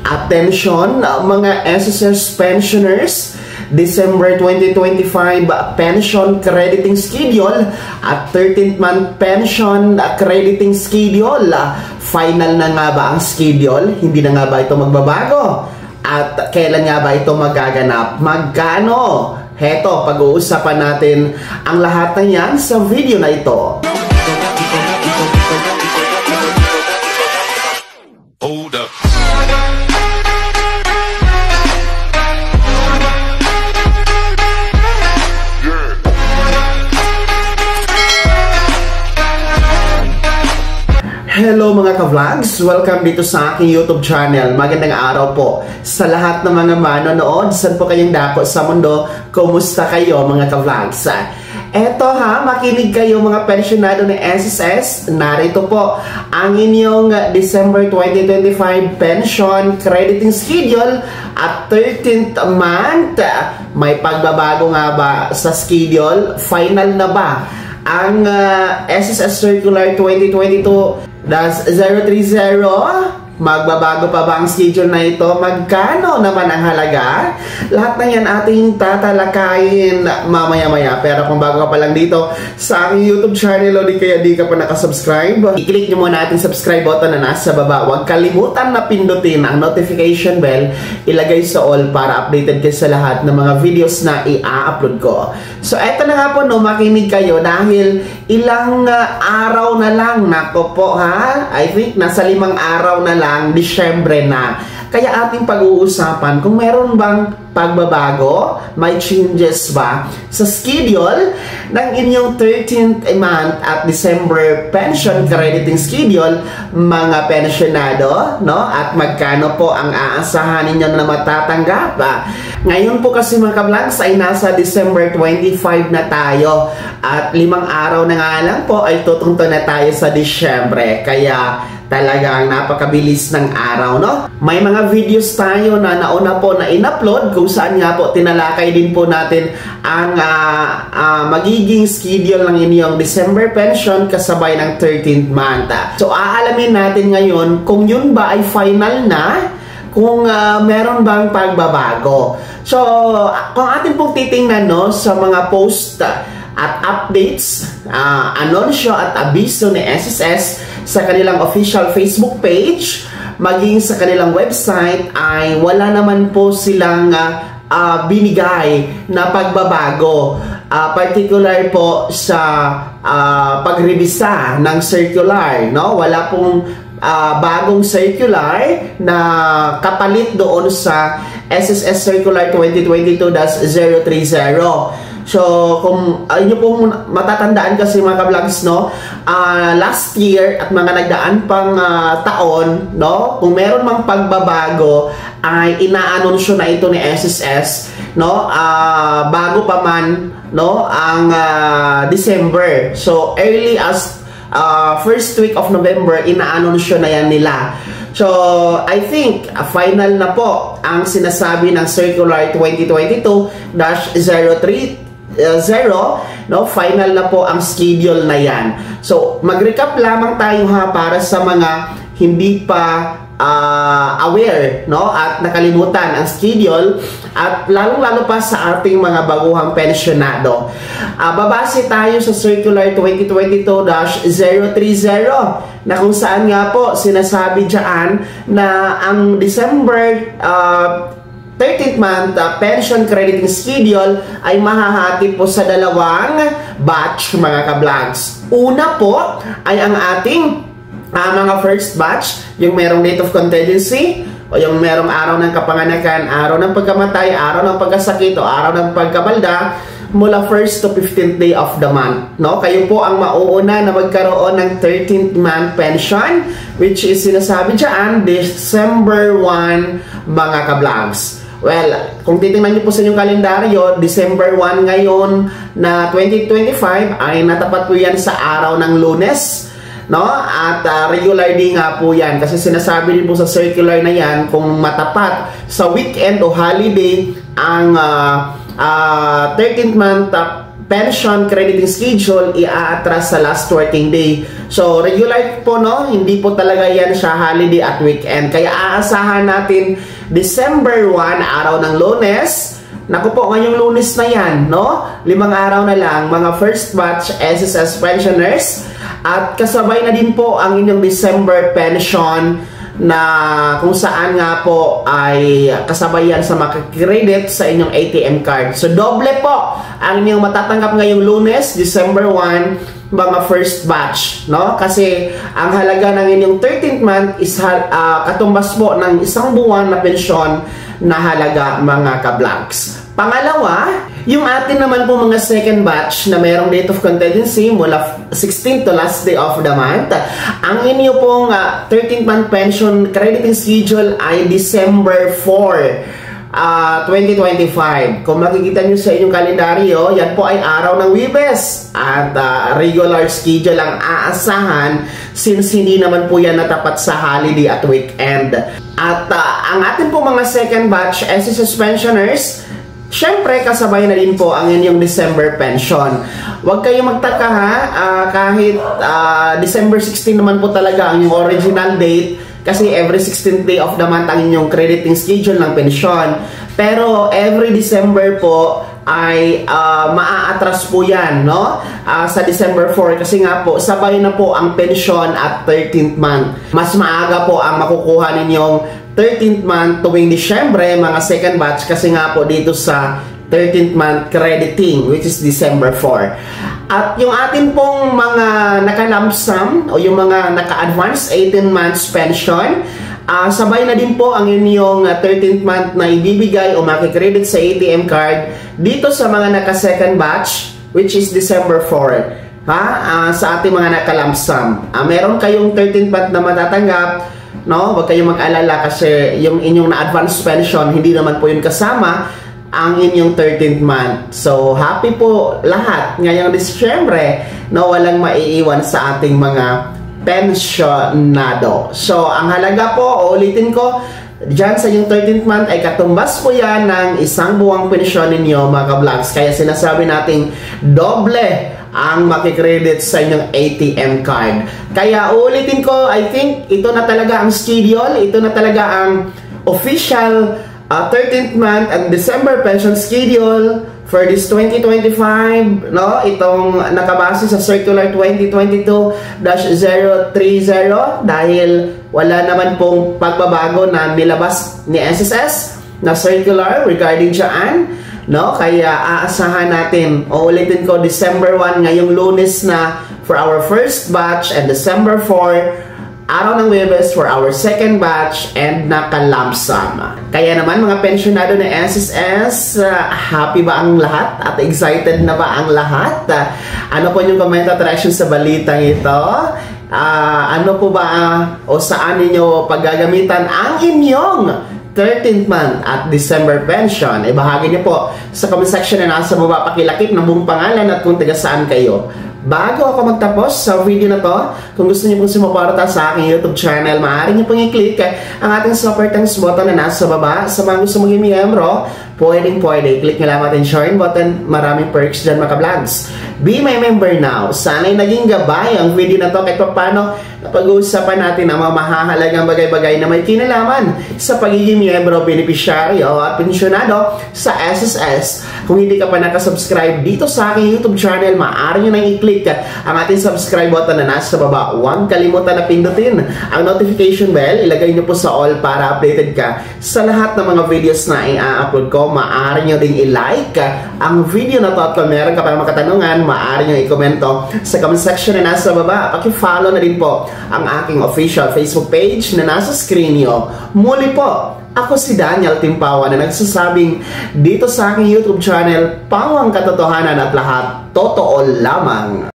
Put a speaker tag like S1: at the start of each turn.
S1: Attention mga SSS pensioners, December 2025 pension crediting schedule at 13th month pension crediting schedule. Final na nga ba ang schedule? Hindi na nga ba ito magbabago? At kailan nga ba ito magaganap? Magkano? Heto, pag-uusapan natin ang lahat na yan sa video na ito.
S2: Hold up.
S1: Hello mga ka-vlogs! Welcome dito sa aking YouTube channel. Magandang araw po sa lahat ng mga manonood. Saan po kayong dako sa mundo? Kumusta kayo mga ka-vlogs? Eto makinig kayo mga pensyonado ng SSS. Narito po ang inyong December 2025 pension crediting schedule at 13th month. May pagbabago nga ba sa schedule? Final na ba ang SSS Circular 2022-030? Magbabago pa ba ang schedule na ito? Magkano naman ang halaga? Lahat na yan ating tatalakayin mamaya-maya. Pero kung bago ka pa lang dito sa aking YouTube channel o di kaya di ka pa nakasubscribe, i-click nyo muna ating subscribe button na nasa baba. Huwag kalimutan na pindutin ang notification bell, ilagay sa all para updated kayo sa lahat ng mga videos na i-upload ko. So eto na nga po, makinig kayo dahil ilang araw na lang, nako po I think nasa 5 araw na lang, Disyembre na. Kaya ating pag-uusapan kung meron bang pagbabago, may changes ba sa schedule ng inyong 13th month at December pension crediting schedule, mga pensyonado, no? At magkano po ang aasahan ninyo na matatanggap? Ngayon po kasi mga ka-vlogs ay nasa December 25 na tayo at 5 araw na nga lang po ay tutungtong na tayo sa Disyembre. Kaya talagang napakabilis ng araw, no? May mga videos tayo na nauna po na in-upload kung saan nga po tinalakay din po natin ang magiging schedule ng inyong December pension kasabay ng 13th month. So aalamin natin ngayon kung yun ba ay final na, kung meron bang pagbabago. So kung atin pong titingnan, no, sa mga post at updates, anunsyo at abiso ni SSS sa kanilang official Facebook page, maging sa kanilang website, ay wala naman po silang binigay na pagbabago, particular po sa pagrebisa ng circular, no? Wala pong bagong circular na kapalit doon sa SSS Circular 2022-030. So, kung inyo pong matatandaan kasi mga ka-vlogs, no, last year at mga nagdaan pang taon, no, kung meron mang pagbabago ay inaanunsyo na ito ni SSS, no, bago pa man, no, ang December. So, early as first week of November, inaanunsyo na yan nila. So, I think final na po ang sinasabi ng Circular 2022-030, no, final na po ang schedule na yan. So, mag-recap lamang tayo para sa mga hindi pa aware, no, at nakalimutan ang schedule, at lalong-lalo pa sa ating mga baguhang pensyonado. Babase tayo sa Circular 2022-030 na kung saan nga po sinasabi dyan na ang December 13th month pension crediting schedule ay mahahati po sa dalawang batch mga ka-vlogs. Una po ay ang ating mga first batch, yung merong date of contingency o yung merong araw ng kapanganakan, araw ng pagkamatay, araw ng pagkasakit o araw ng pagkabalda mula 1st to 15th day of the month, no? Kayo po ang mauuna na magkaroon ng 13th month pension, which is sinasabi dyan December 1 mga ka-vlogs. Well, kung titingnan niyo po sa inyong kalendaryo, December 1 ngayon na 2025 ay natapat po yan sa araw ng Lunes, no? At regular day nga po yan kasi sinasabi din po sa circular na yan kung matapat sa weekend o holiday ang 13th month pension crediting schedule i-atras sa last working day. So regular po, no, hindi po talaga yan siya holiday at weekend, kaya aasahan natin December 1, araw ng Lunes. Naku po, ngayong Lunes na yan, no? 5 araw na lang, mga first batch SSS pensioners, at kasabay na din po ang inyong December pension na kung saan nga po ay kasabayan sa makikredit sa inyong ATM card. So doble po ang inyong matatanggap ngayong Lunes, December 1, mga first batch, no? Kasi ang halaga ng inyong 13th month is katumbas po ng isang buwan na pensyon na halaga, mga ka-vlogs. Pangalawa, yung atin naman po mga second batch na mayroong date of contingency mula 16th to last day of the month. Ang inyo pong 13th month pension crediting schedule ay December 4, 2025. Kung makikita nyo sa inyong kalendaryo, yan po ay araw ng Webes at regular schedule ang aasahan since hindi naman po yan natapat sa holiday at weekend. At ang atin po mga second batch SSS pensioners, syempre, kasabay na din po ang inyong December pension. Huwag kayong magtaka ha, kahit December 16 naman po talaga ang yung original date, kasi every 16th day of the month ang inyong crediting schedule ng pensyon. Pero every December po ay maa-atras po yan, no? Sa December 4, kasi nga po sabay na po ang pensyon at 13th month. Mas maaga po ang makukuha ninyong 13th month tuwing Disyembre, mga second batch, kasi nga po dito sa 13th month crediting, which is December 4. At yung atin pong mga naka-lump sum o yung mga naka-advance 18 months pension, sabay na din po ang inyong 13th month na ibibigay o makikredit sa ATM card dito sa mga naka-second batch, which is December 4, sa ating mga naka-lump sum. Meron kayong 13th month na matatanggap, no? Huwag kayong mag-alala kasi yung inyong na-advance pension, hindi naman po yun kasama ang inyong 13th month. So, happy po lahat ngayong Disyembre na walang maiiwan sa ating mga pensionado. So, ang halaga po, ulitin ko, dyan sa yung 13th month ay katumbas po yan ng isang buwang pensyon ninyo, mga ka-vlogs. Kaya sinasabi nating doble ang makikredit sa inyong ATM card. Kaya ulitin ko, I think ito na talaga ang schedule, ito na talaga ang official 13th month and December pension schedule for this 2025, no? Itong nakabase sa Circular 2022-030 dahil wala naman pong pagbabago na nilabas ni SSS na circular regarding dyan, no? Kaya aasahan natin, ulitin ko, December 1 ngayong Lunes na for our first batch and December 4 araw ng Webes for our second batch and naka-lump sum. Kaya naman mga pensionado ng SSS, happy ba ang lahat? At excited na ba ang lahat? Ano po yung comment at reaction sa balitang ito? Ano po ba o saan ninyo paggagamitan ang inyong 13th month at December pension? Ibahagi niyo po sa comment section na nasa baba, pakilakip ng buong pangalan at kung taga saan kayo. Bago ako magtapos sa video na to, kung gusto niyo pong sumuporta sa aking YouTube channel, maaari niyo pong i-click ang ating super thanks button na nasa baba. Sa mga gusto maging miyembro, pwede. Click nyo lang ang join button. Maraming perks dyan, mga vlogs. Be my member now. Sana'y naging gabay ang video na to kahit paano napag-uusapan natin ang mga mahahalagang bagay-bagay na may kinalaman sa pagiging miyembro, beneficiaryo at pensionado sa SSS. Kung hindi ka pa nakasubscribe dito sa aking YouTube channel, maaari nyo nang i-click ang ating subscribe button na nasa baba. Huwag kalimutan na pindutin ang notification bell. Ilagay nyo po sa all para updated ka sa lahat ng mga videos na i-upload ko. Maaari nyo ding i-like ang video na to at kung meron ka pa mga katanungan, maaari nyo i-komento sa comment section na nasa baba. Paki-follow na din po ang aking official Facebook page na nasa screen nyo. Muli po, ako si Daniel Timpawan na nagsasabing dito sa aking YouTube channel, pawang katotohanan at lahat totoo lamang.